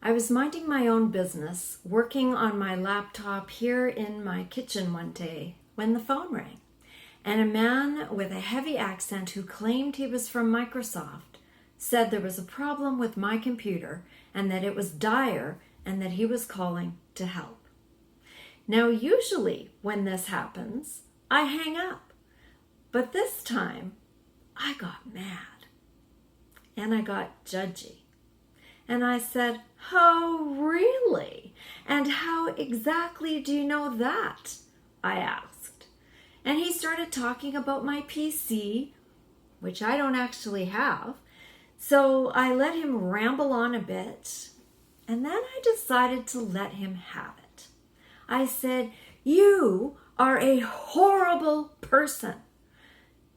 I was minding my own business, working on my laptop here in my kitchen one day when the phone rang, and a man with a heavy accent who claimed he was from Microsoft said there was a problem with my computer and that it was dire and that he was calling to help. Now, usually when this happens, I hang up, but this time I got mad and I got judgy. And I said, "Oh, really? And how exactly do you know that?" I asked. And he started talking about my PC, which I don't actually have. So I let him ramble on a bit, and then I decided to let him have it. I said, "You are a horrible person."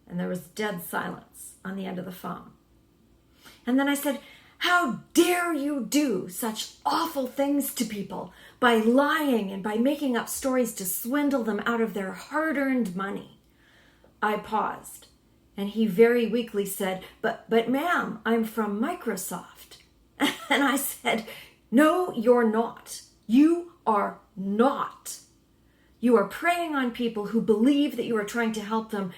And there was dead silence on the end of the phone. And then I said, "How dare you do such awful things to people by lying and by making up stories to swindle them out of their hard-earned money?" I paused, and he very weakly said, But ma'am, I'm from Microsoft." And I said, "No, you're not. You are not. You are preying on people who believe that you are trying to help them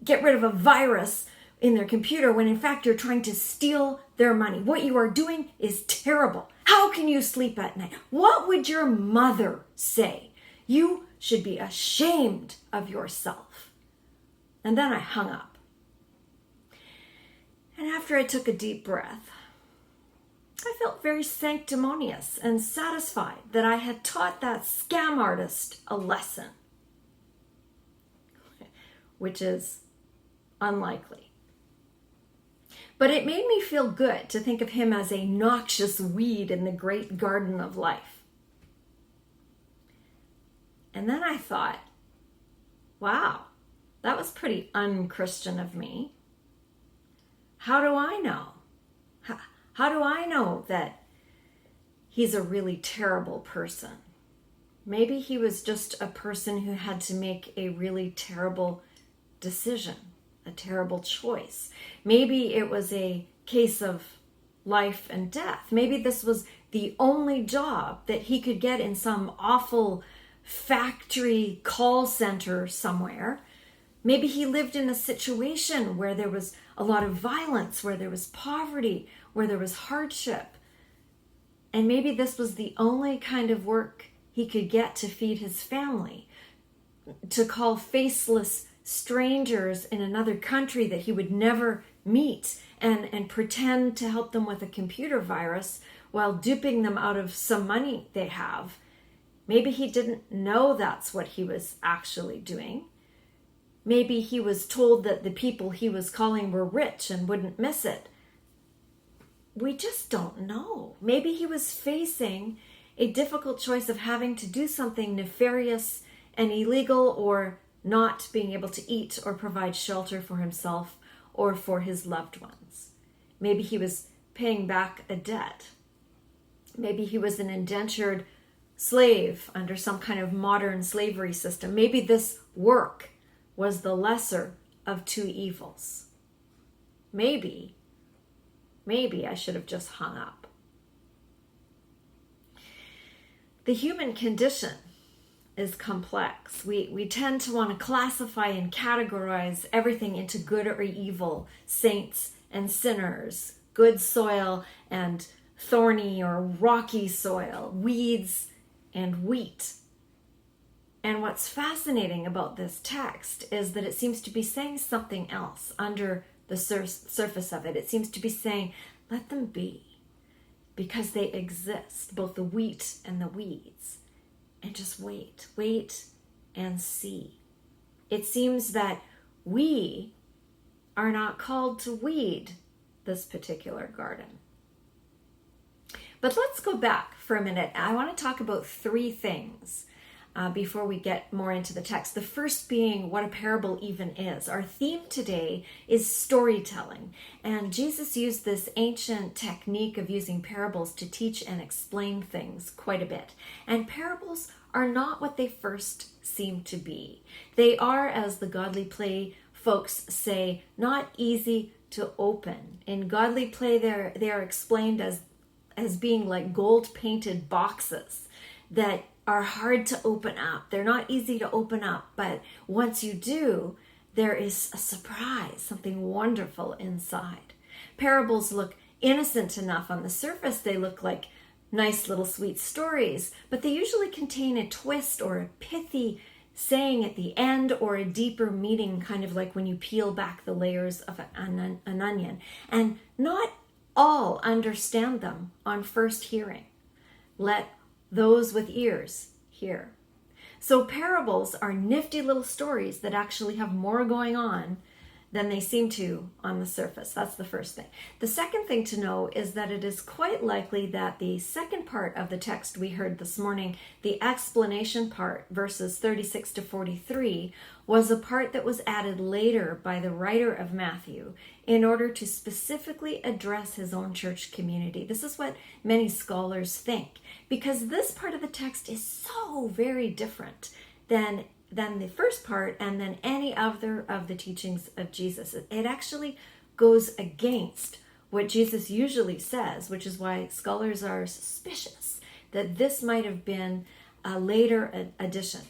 get rid of a virus in their computer when in fact you're trying to steal their money. What you are doing is terrible. How can you sleep at night? What would your mother say? You should be ashamed of yourself." And then I hung up. And after I took a deep breath, I felt very sanctimonious and satisfied that I had taught that scam artist a lesson, which is unlikely. But it made me feel good to think of him as a noxious weed in the great garden of life. And then I thought, wow, that was pretty unchristian of me. How do I know? How do I know that he's a really terrible person? Maybe he was just a person who had to make a really terrible decision, a terrible choice. Maybe it was a case of life and death. Maybe this was the only job that he could get in some awful factory call center somewhere. Maybe he lived in a situation where there was a lot of violence, where there was poverty, where there was hardship. And maybe this was the only kind of work he could get to feed his family, to call faceless strangers in another country that he would never meet and pretend to help them with a computer virus while duping them out of some money they have. Maybe he didn't know that's what he was actually doing. Maybe he was told that the people he was calling were rich and wouldn't miss it. We just don't know. Maybe he was facing a difficult choice of having to do something nefarious and illegal, or not being able to eat or provide shelter for himself or for his loved ones. Maybe he was paying back a debt. Maybe he was an indentured slave under some kind of modern slavery system. Maybe this work was the lesser of two evils. Maybe I should have just hung up. The human condition is complex. We tend to want to classify and categorize everything into good or evil, saints and sinners, good soil and thorny or rocky soil, weeds and wheat. And what's fascinating about this text is that it seems to be saying something else under the surface of it. It seems to be saying, let them be, because they exist, both the wheat and the weeds. And just wait and see. It seems that we are not called to weed this particular garden. But let's go back for a minute. I want to talk about three things before we get more into the text. The first being what a parable even is. Our theme today is storytelling, and Jesus used this ancient technique of using parables to teach and explain things quite a bit. And parables are not what they first seem to be. They are, as the Godly Play folks say, not easy to open. In Godly Play, they are explained as as being like gold painted boxes that are hard to open up. They're not easy to open up, but once you do, there is a surprise, something wonderful inside. Parables look innocent enough on the surface. They look like nice little sweet stories, but they usually contain a twist or a pithy saying at the end, or a deeper meaning, kind of like when you peel back the layers of an onion. And not all understand them on first hearing. Let those with ears hear. So parables are nifty little stories that actually have more going on than they seem to on the surface. That's the first thing. The second thing to know is that it is quite likely that the second part of the text we heard this morning, the explanation part, verses 36 to 43, was a part that was added later by the writer of Matthew in order to specifically address his own church community. This is what many scholars think, because this part of the text is so very different than the first part and then any other of the teachings of Jesus. It actually goes against what Jesus usually says, which is why scholars are suspicious that this might have been a later addition.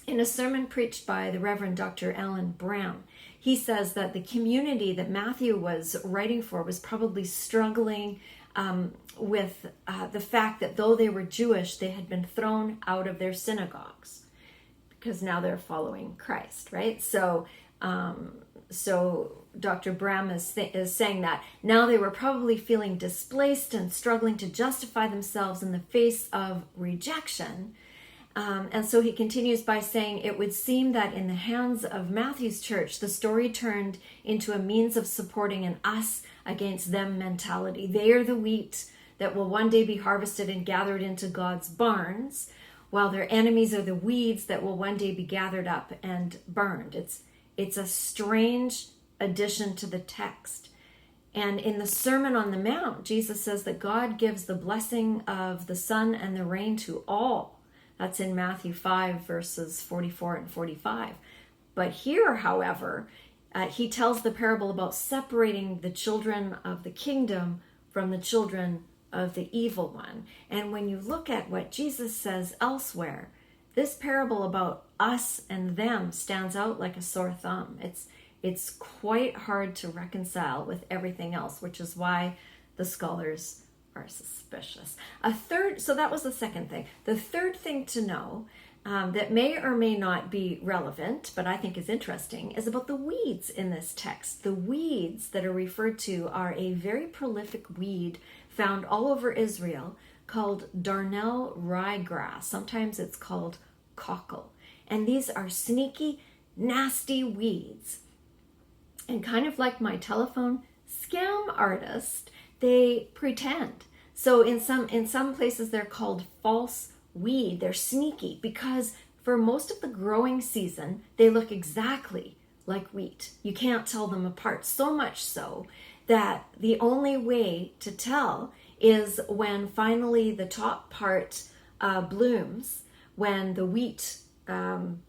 In a sermon preached by the Reverend Dr. Alan Brown, he says that the community that Matthew was writing for was probably struggling with the fact that though they were Jewish, they had been thrown out of their synagogues, because now they're following Christ, right? So Dr. Bram is saying that now they were probably feeling displaced and struggling to justify themselves in the face of rejection. And so he continues by saying, it would seem that in the hands of Matthew's church, the story turned into a means of supporting an us against them mentality. They are the wheat that will one day be harvested and gathered into God's barns, while their enemies are the weeds that will one day be gathered up and burned. It's a strange addition to the text. And in the Sermon on the Mount, Jesus says that God gives the blessing of the sun and the rain to all. That's in Matthew 5, verses 44 and 45. But here, however, he tells the parable about separating the children of the kingdom from the children of the evil one. And when you look at what Jesus says elsewhere, this parable about us and them stands out like a sore thumb. It's quite hard to reconcile with everything else, which is why the scholars are suspicious. So that was the second thing. The third thing to know that may or may not be relevant, but I think is interesting, is about the weeds in this text. The weeds that are referred to are a very prolific weed found all over Israel called darnel ryegrass. Sometimes it's called cockle. And these are sneaky, nasty weeds. And kind of like my telephone scam artist, they pretend. So in some places they're called false weed. They're sneaky because for most of the growing season, they look exactly like wheat. You can't tell them apart. So much so that the only way to tell is when finally the top part blooms, when the wheat bud,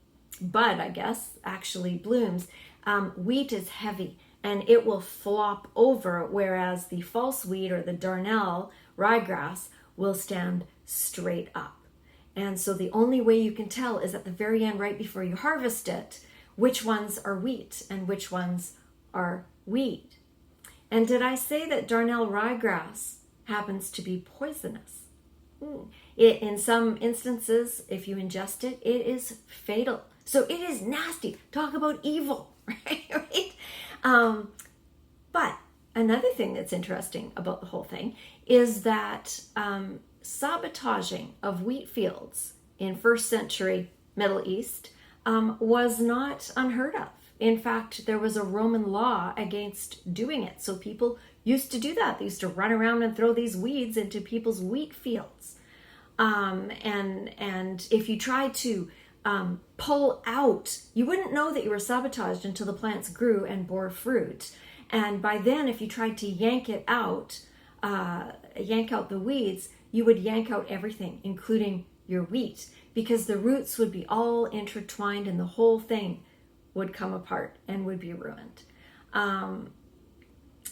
I guess, actually blooms. Wheat is heavy and it will flop over, whereas the false wheat or the darnel ryegrass will stand straight up. And so the only way you can tell is at the very end, right before you harvest it, which ones are wheat and which ones are weed. And did I say that darnel ryegrass happens to be poisonous? In some instances, if you ingest it, it is fatal. So it is nasty. Talk about evil, right? But another thing that's interesting about the whole thing is that sabotaging of wheat fields in first century Middle East was not unheard of. In fact, there was a Roman law against doing it. So people used to do that. They used to run around and throw these weeds into people's wheat fields. And if you tried to pull out, you wouldn't know that you were sabotaged until the plants grew and bore fruit. And by then, if you tried to yank out the weeds, you would yank out everything, including your wheat, because the roots would be all intertwined and the whole thing would come apart and would be ruined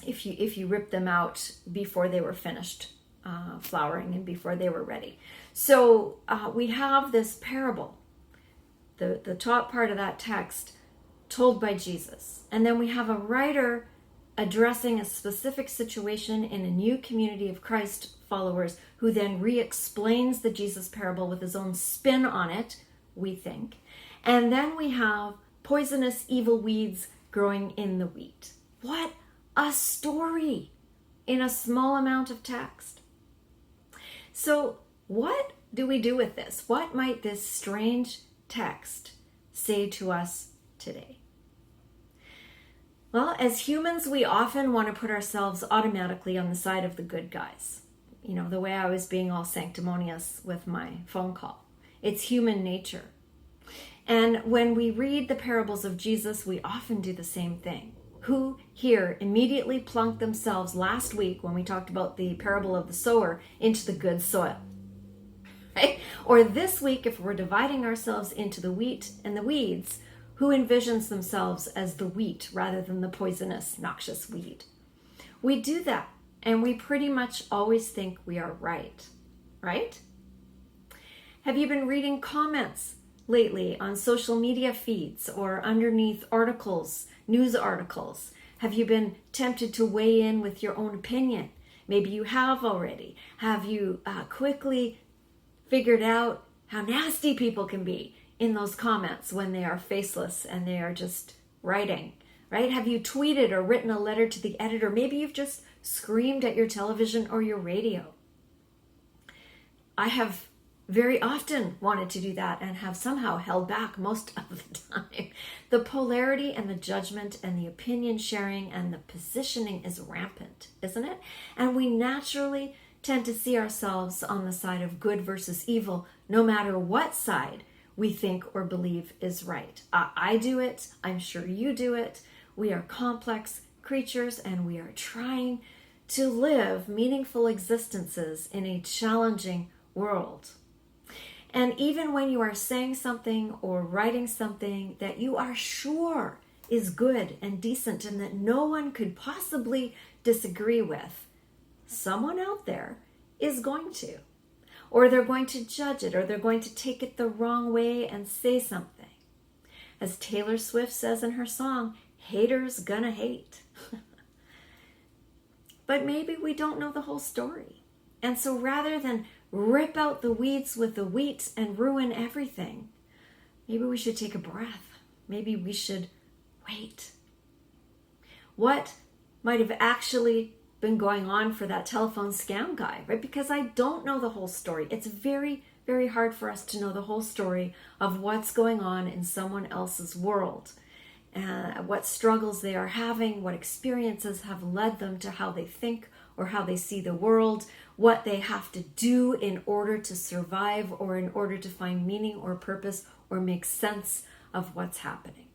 if you rip them out before they were finished flowering and before they were ready. So we have this parable, the top part of that text, told by Jesus. And then we have a writer addressing a specific situation in a new community of Christ followers who then re-explains the Jesus parable with his own spin on it, we think. And then we have poisonous evil weeds growing in the wheat. What a story in a small amount of text. So what do we do with this? What might this strange text say to us today? Well, as humans, we often want to put ourselves automatically on the side of the good guys. You know, the way I was being all sanctimonious with my phone call. It's human nature. And when we read the parables of Jesus, we often do the same thing. Who here immediately plunked themselves last week when we talked about the parable of the sower into the good soil? Right? Or this week, if we're dividing ourselves into the wheat and the weeds, who envisions themselves as the wheat rather than the poisonous, noxious weed? We do that, and we pretty much always think we are right? Have you been reading comments lately on social media feeds or underneath articles, news articles? Have you been tempted to weigh in with your own opinion? Maybe you have already. Have you quickly figured out how nasty people can be in those comments when they are faceless and they are just writing, right? Have you tweeted or written a letter to the editor? Maybe you've just screamed at your television or your radio. I have very often wanted to do that and have somehow held back most of the time. The polarity and the judgment and the opinion sharing and the positioning is rampant, isn't it? And we naturally tend to see ourselves on the side of good versus evil, no matter what side we think or believe is right. I do it. I'm sure you do it. We are complex creatures and we are trying to live meaningful existences in a challenging world. And even when you are saying something or writing something that you are sure is good and decent and that no one could possibly disagree with, someone out there is going to. Or they're going to judge it, or they're going to take it the wrong way and say something. As Taylor Swift says in her song, haters gonna hate. But maybe we don't know the whole story. And so rather than rip out the weeds with the wheat and ruin everything, maybe we should take a breath. Maybe we should wait. What might have actually been going on for that telephone scam guy, right? Because I don't know the whole story. It's very, very hard for us to know the whole story of what's going on in someone else's world, what struggles they are having, what experiences have led them to how they think or how they see the world, what they have to do in order to survive or in order to find meaning or purpose or make sense of what's happening.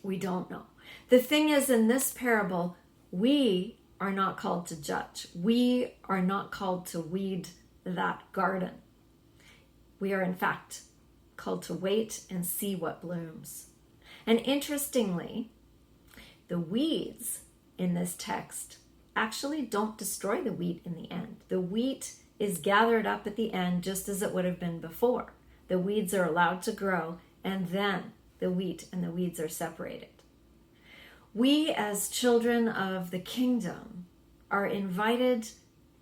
We don't know. The thing is, in this parable, we are not called to judge. We are not called to weed that garden. We are, in fact, called to wait and see what blooms. And interestingly, the weeds in this text actually don't destroy the wheat in the end. The wheat is gathered up at the end just as it would have been before. The weeds are allowed to grow, and then the wheat and the weeds are separated. We, as children of the kingdom, are invited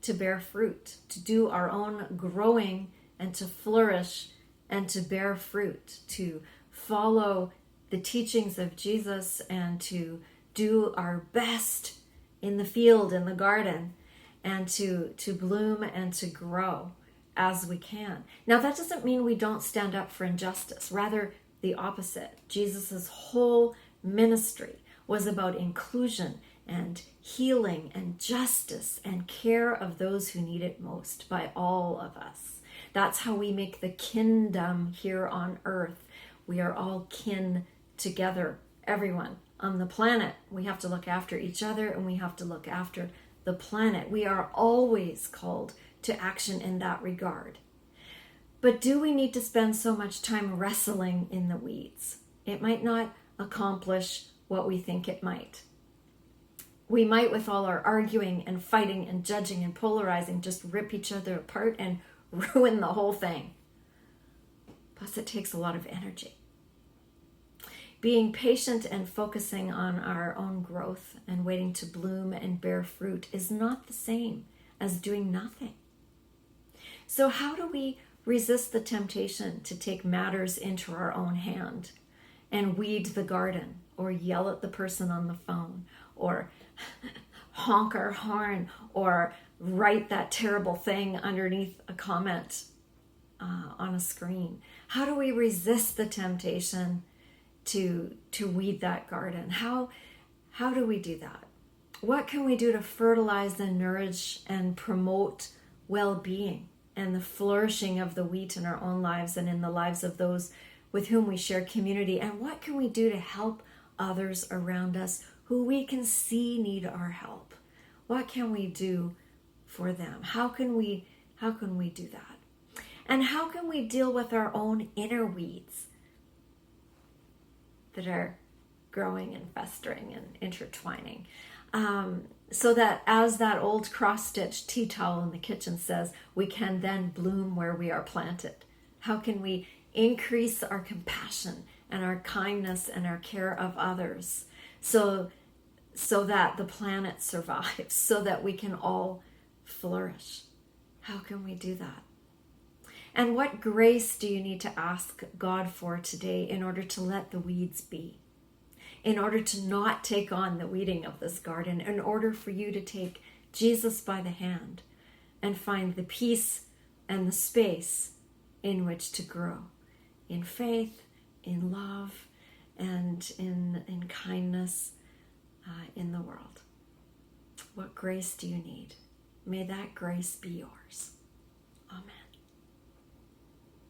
to bear fruit, to do our own growing and to flourish and to bear fruit, to follow the teachings of Jesus and to do our best in the field, in the garden, and to bloom and to grow as we can. Now, that doesn't mean we don't stand up for injustice. Rather, the opposite. Jesus' whole ministry was about inclusion and healing and justice and care of those who need it most by all of us. That's how we make the kingdom here on earth. We are all kin together, everyone on the planet. We have to look after each other and we have to look after the planet. We are always called to action in that regard. But do we need to spend so much time wrestling in the weeds? It might not accomplish what we think it might. We might, with all our arguing and fighting and judging and polarizing, just rip each other apart and ruin the whole thing. Plus, it takes a lot of energy. Being patient and focusing on our own growth and waiting to bloom and bear fruit is not the same as doing nothing. So how do we resist the temptation to take matters into our own hand and weed the garden, or yell at the person on the phone, or honk our horn, or write that terrible thing underneath a comment on a screen? How do we resist the temptation to weed that garden? How do we do that? What can we do to fertilize and nourish and promote well-being and the flourishing of the wheat in our own lives and in the lives of those with whom we share community? And what can we do to help others around us who we can see need our help? What can we do for them? How can we do that? And how can we deal with our own inner weeds that are growing and festering and intertwining? So that, as that old cross-stitch tea towel in the kitchen says, we can then bloom where we are planted. How can we increase our compassion and our kindness and our care of others so that the planet survives, so that we can all flourish? How can we do that? And what grace do you need to ask God for today in order to let the weeds be? In order to not take on the weeding of this garden, in order for you to take Jesus by the hand and find the peace and the space in which to grow in faith, in love, and in kindness in the world. What grace do you need? May that grace be yours. Amen.